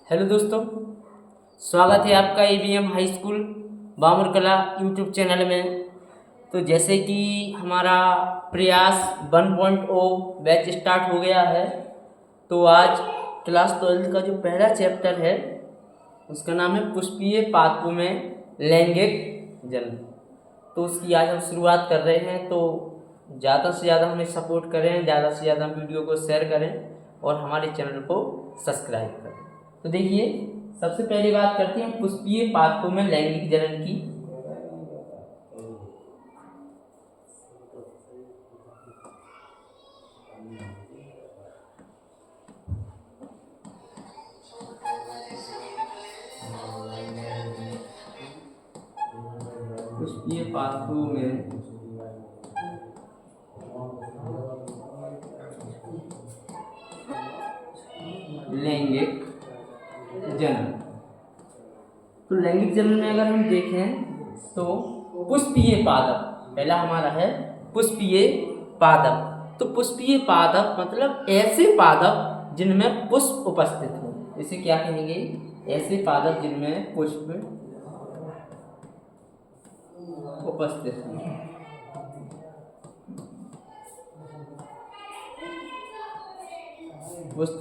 Hello दोस्तों, स्वागत है आपका AVM हाई स्कूल बामुर कला यूट्यूब चैनल में। तो जैसे कि हमारा प्रयास 1.0 बैच स्टार्ट हो गया है, तो आज क्लास 12 का जो पहला चैप्टर है उसका नाम है पुष्पीय पादपों में लैंगिक जन्म। तो उसकी आज हम शुरुआत कर रहे हैं। तो ज़्यादा से ज़्यादा हमें सपोर्ट करें, ज़्यादा से ज़्यादा वीडियो को शेयर करें और हमारे चैनल को सब्सक्राइब करें। तो देखिए, सबसे पहली बात करते हैं पुष्पीय पादपों में लैंगिक जनन की। पुष्पीय पादपों में लैंगिक जन्म। तो लैंगिक जन्म में अगर हम देखें तो पुष्पीय पादप पहला हमारा है पुष्पीय पादप। तो पुष्पीय पादप मतलब ऐसे पादप जिनमें पुष्प उपस्थित हो। इसे क्या कहेंगे? ऐसे पादप जिनमें पुष्प उपस्थित हो। पुष्प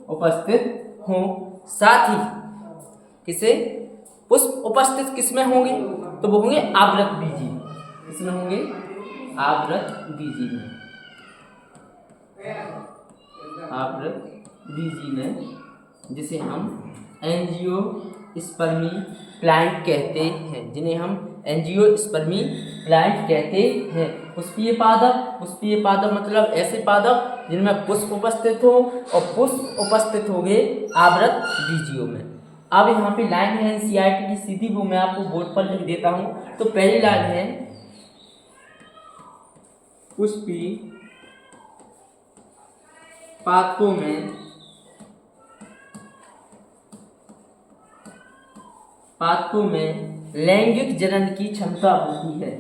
उपस्थित हो। साथ ही किसे पुष्प उपस्थित किसमें होंगे? तो वो होंगे आवृत बीजी। किसमें होंगे? आवृत बीजी में। आवृत बीजी में, जिसे हम एंजियोस्पर्मी प्लांट कहते हैं, जिन्हें हम एंजियोस्पर्मी प्लांट कहते हैं। पुष्पीय पादप मतलब ऐसे पादप जिनमें पुष्प उपस्थित हो और पुष्प उपस्थित होंगे आवृत बीजियों में। अब यहाँ पे लाइन है NCERT की सीधी, वो मैं आपको बोर्ड पर लिख देता हूँ। तो पहली लाइन है पुष्पीय पादपों में लैंगिक जनन की क्षमता होती है।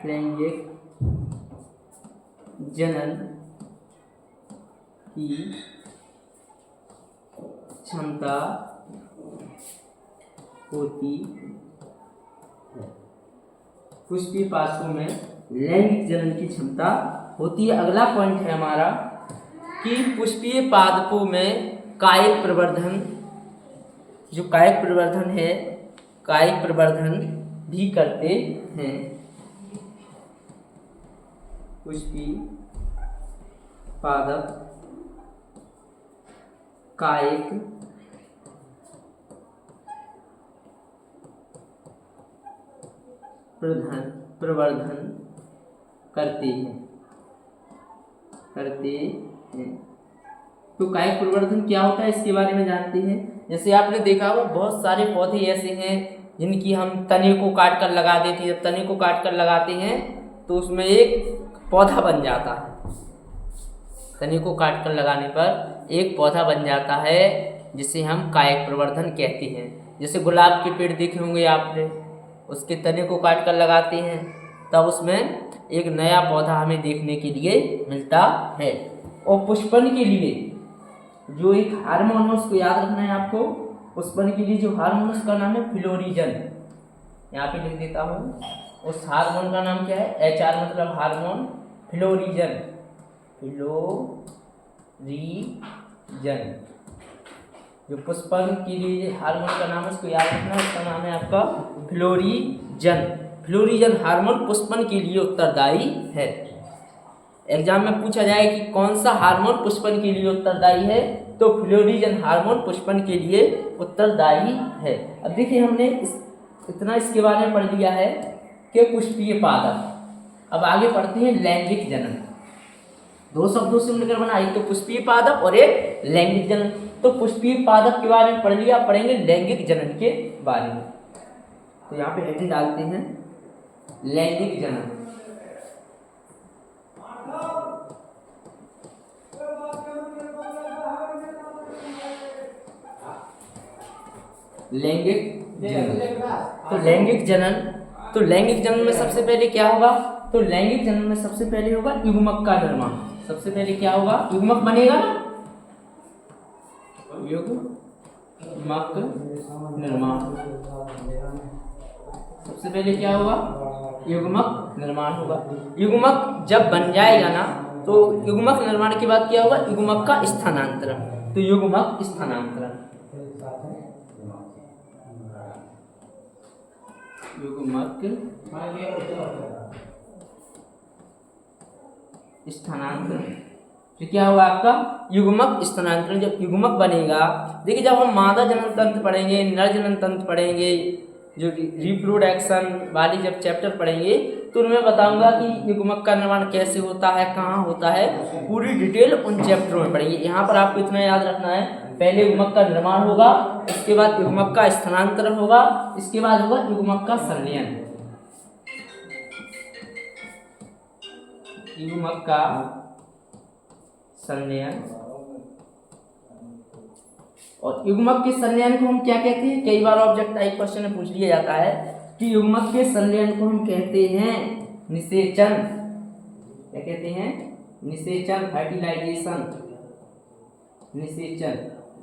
लैंगिक जनन की क्षमता होती है। पुष्पीय पादपों में लैंगिक जनन की क्षमता होती है। अगला पॉइंट है हमारा कि पुष्पीय पादपों में कायिक प्रवर्धन, जो कायिक प्रवर्धन है, कायिक प्रवर्धन भी करते हैं। पुष्पीय पादप कायिक प्रवर्धन करते हैं। तो कायिक प्रवर्धन क्या होता है इसके बारे में जानते हैं। जैसे आपने देखा होगा बहुत सारे पौधे ऐसे हैं जिनकी हम तने को काट कर लगा देते हैं। जब तने को काट कर लगाते हैं तो उसमें एक पौधा बन जाता है। तने को काट कर लगाने पर एक पौधा बन जाता है, जिसे हम कायिक प्रवर्धन कहते हैं। जैसे गुलाब के पेड़ देखे होंगे आपने, उसके तने को काट कर लगाते हैं तब उसमें एक नया पौधा हमें देखने के लिए मिलता है। और पुष्पन के लिए जो एक हार्मोन है उसको याद रखना है आपको। पुष्पन के लिए जो हार्मोन उसका नाम है फ्लोरिजन। यहाँ पे लिख देता हूँ। उस हार्मोन का नाम क्या है? HR मतलब हार्मोन, फ्लोरिजन। जो पुष्पन के लिए हार्मोन का नाम है उसको याद रखना है। उसका नाम है आपका फ्लोरिजन हार्मोन पुष्पन के लिए उत्तरदायी है। एग्जाम में पूछा जाए कि कौन सा हार्मोन पुष्पन के लिए उत्तरदायी है, तो फ्लोरिजन हार्मोन पुष्पन के लिए उत्तरदायी है। अब देखिए, हमने इतना इसके बारे में पढ़ लिया है कि पुष्पीय पादप। अब आगे पढ़ते हैं लैंगिक जनन। दो शब्दों से मिलकर बना, एक तो पुष्पीय पादप और एक लैंगिक जनन। तो पुष्पीय पादप के बारे में पढ़ लिया, पढ़ेंगे लैंगिक जनन के बारे में। तो यहाँ पे हेडिंग डालते हैं लैंगिक जनन। लैंगिक जनन। तो लैंगिक जनन में सबसे पहले क्या होगा? तो लैंगिक जन्म में सबसे पहले होगा युग्मक का निर्माण। सबसे पहले क्या होगा, युग्मक बनेगा ना, युग्मक निर्माण। सबसे पहले क्या होगा, युग्मक निर्माण होगा। युग्मक जब बन जाएगा ना तो युग्मक निर्माण के बाद क्या होगा, युग्मक का स्थानांतरण। तो युग्मक स्थानांतरण, युग्मक स्थानांतरण। तो क्या होगा आपका युग्मक स्थानांतरण। जब युग्मक बनेगा, देखिए जब हम मादा जनन तंत्र पढ़ेंगे, नर जनन तंत्र पढ़ेंगे, जो रिप्रोडक्शन वाली जब चैप्टर पढ़ेंगे तो उनमें बताऊंगा कि युग्मक का निर्माण कैसे होता है, कहाँ होता है, पूरी डिटेल उन चैप्टरों में पढ़ेंगे। यहाँ पर आपको इतना याद रखना है, पहले युग्मक का निर्माण होगा, इसके बाद युग्मक का स्थानांतरण होगा, इसके बाद होगा युग्मक का संलयन। युग्मक का संलयन। और युग्मक के संलयन को हम क्या कहते हैं, कई बार ऑब्जेक्ट टाइप क्वेश्चन में पूछ लिया जाता है कि युग्मक के संलयन को हम कहते हैं निषेचन। क्या कहते हैं, निषेचन, फर्टिलाइजेशन, निषेचन।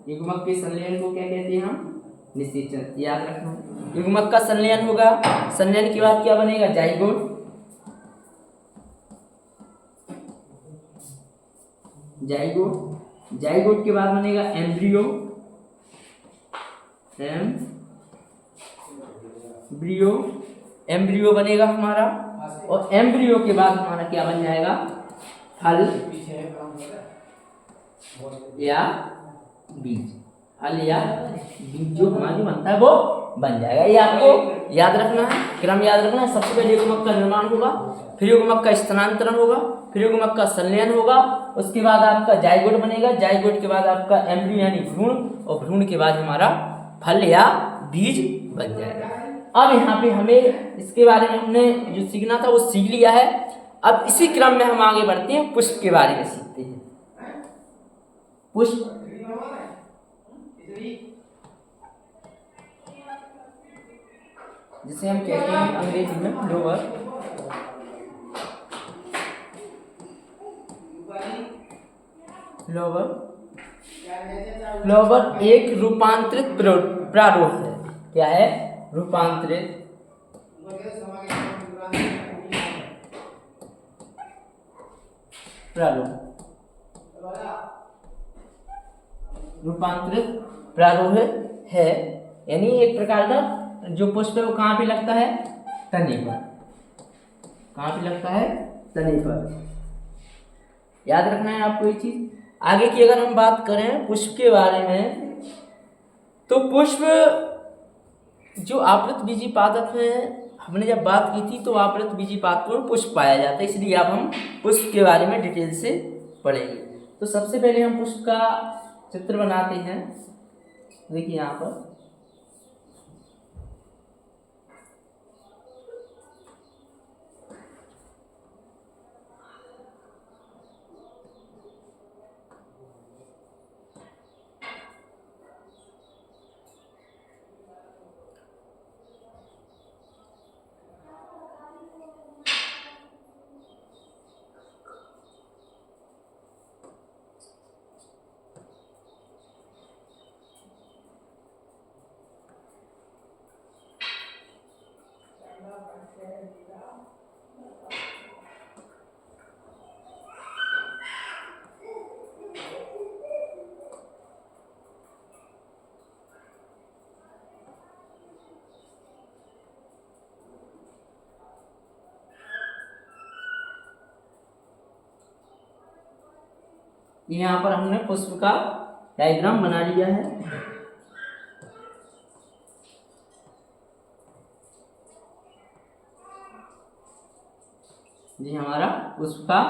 युग्मक के संलयन को क्या कहते हैं हम, निषेचन, याद रखना। युग्मक का संलयन होगा, संलयन के बाद क्या बनेगा, जाइगोट। जाइगोट, जाइगोट के बाद बनेगा एम्ब्रियो, एम्ब्रियो, एम्ब्रियो बनेगा हमारा। और एम्ब्रियो के बाद हमारा क्या बन जाएगा, फल या बीज। फल या बीज जो हमारा जो बनता है वो बन जाएगा। ये आपको याद रखना है, क्रम याद रखना है। सबसे पहले युग्मक का निर्माण होगा, फिर युग्मक का स्थानांतरण होगा, फिर युग्मक का संलयन होगा, उसके बाद आपका जाइगोट बनेगा, जाइगोट के बाद आपका एम्ब्रियो यानी भ्रूण, और भ्रूण के बाद हमारा फल या बीज बन जाएगा। अब यहाँ पे हमें इसके बारे में हमने जो सीखना था वो सीख लिया है। अब इसी क्रम में हम आगे बढ़ते हैं, पुष्प के बारे में सीखते हैं। पुष्प, जिसे हम कहते हैं अंग्रेजी में फ्लावर। फ्लावर, फ्लावर एक रूपांतरित प्रारूप है। क्या है, रूपांतरित प्रारूप, रूपांतरित प्रारूप है। यानी एक प्रकार का जो पुष्प है वो कहाँ पे लगता है, तने पर। कहाँ पे लगता है, तने पर। याद रखना है आपको ये चीज। आगे की अगर हम बात करें पुष्प के बारे में, तो पुष्प जो आवृत बीजी पादप है, हमने जब बात की थी तो आवृत बीजी पादपों में पुष्प पाया जाता है, इसलिए अब हम पुष्प के बारे में डिटेल से पढ़ेंगे। तो सबसे पहले हम पुष्प का चित्र बनाते हैं। देखिए यहाँ पर यहाँ पर हमने पुष्प का डायग्राम बना लिया है। जी हमारा पुष्प का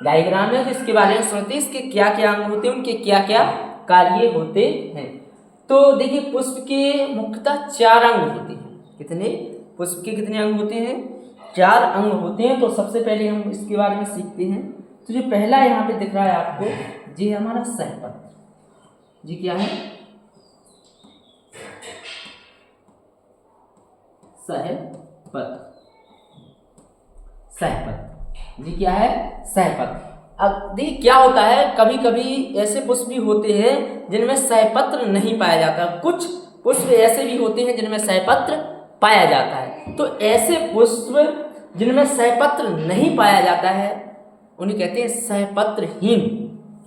डायग्राम है, तो इसके बारे में समझते हैं, इसके क्या क्या अंग होते हैं, उनके क्या क्या कार्य होते हैं। तो देखिए पुष्प के मुख्यतः 4 अंग होते हैं। कितने, पुष्प के कितने अंग होते हैं, 4 अंग होते हैं। तो सबसे पहले हम इसके बारे में सीखते हैं। तो जो पहला यहाँ पे दिख रहा है आपको, जी हमारा सहपत्र। जी क्या है, सहपत्र, सहपत्र। जी क्या है, सहपत्र। अब देखिए क्या होता है, कभी कभी ऐसे पुष्प भी होते हैं जिनमें सहपत्र नहीं पाया जाता, कुछ पुष्प ऐसे भी होते हैं जिनमें सहपत्र पाया जाता है। तो ऐसे पुष्प जिनमें सहपत्र नहीं पाया जाता है उन्हें कहते हैं सहपत्रहीन।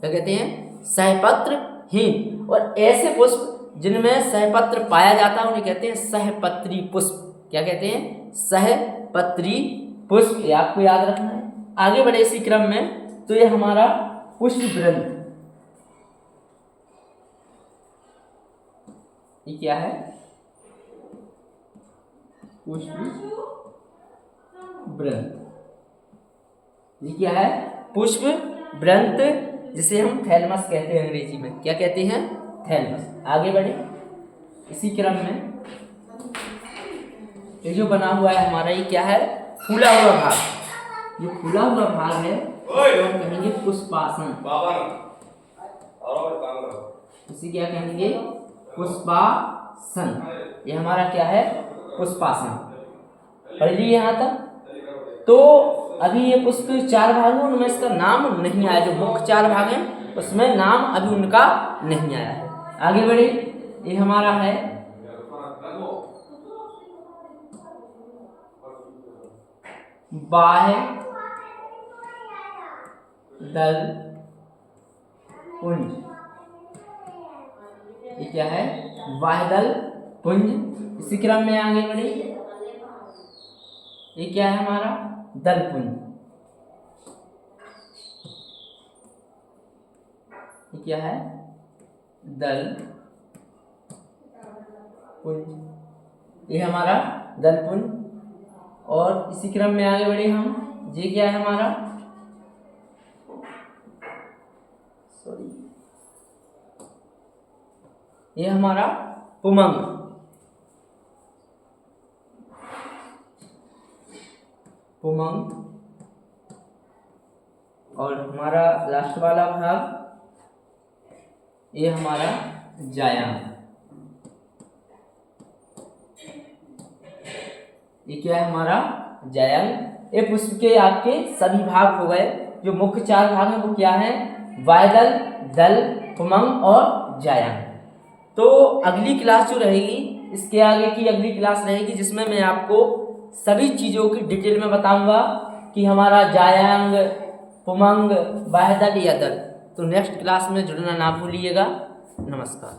क्या कहते हैं, सहपत्रहीन। और ऐसे पुष्प जिनमें सहपत्र पाया जाता है उन्हें कहते हैं सहपत्री पुष्प। क्या कहते हैं, सहपत्री पुष्प। ये आपको याद रखना है। आगे बढ़े इसी क्रम में, तो ये हमारा पुष्प वृंत, ये क्या है, पुष्प वृंत। ये क्या है, पुष्प वृंत, जिसे हम थैलमस कहते हैं अंग्रेजी में। क्या कहते हैं, थैलमस। आगे बढ़े इसी क्रम में, ये जो बना हुआ है हमारा, ये क्या है, फूला हुआ भाग। जो फूला हुआ भाग है तो हम कहेंगे पुष्पासन। इसे क्या कहेंगे, पुष्पासन। ये हमारा क्या है, पुष्पासन। पढ़ लीजिए यहाँ तक। तो अभी ये पुष्प 4 भाग हैं, उनमें इसका नाम नहीं आया। जो मुख्य 4 भाग हैं उसमें नाम अभी उनका नहीं आया है। आगे बढ़े, ये हमारा है बाह्य दल पुंज। ये क्या है, बाह्य दल पुंज। इसी क्रम में आगे बढ़े, ये क्या है हमारा, दल पुंज। ये क्या है, दल पुंज। ये हमारा दल पुंज। और इसी क्रम में आगे बढ़े हम, ये क्या है हमारा, ये हमारा पुमंग। पुमंग। और हमारा लास्ट वाला भाग, ये हमारा जायांग। ये क्या है हमारा, जायांग। ये पुष्प के आपके सभी भाग हो गए। जो मुख्य 4 भाग हैं वो क्या है, वायदल, दल, पुमंग और जायांग। तो अगली क्लास जो रहेगी, इसके आगे की अगली क्लास रहेगी जिसमें मैं आपको सभी चीज़ों की डिटेल में बताऊंगा कि हमारा जायांग, पुमंग, वायदल या दल। तो नेक्स्ट क्लास में जुड़ना ना भूलिएगा। नमस्कार।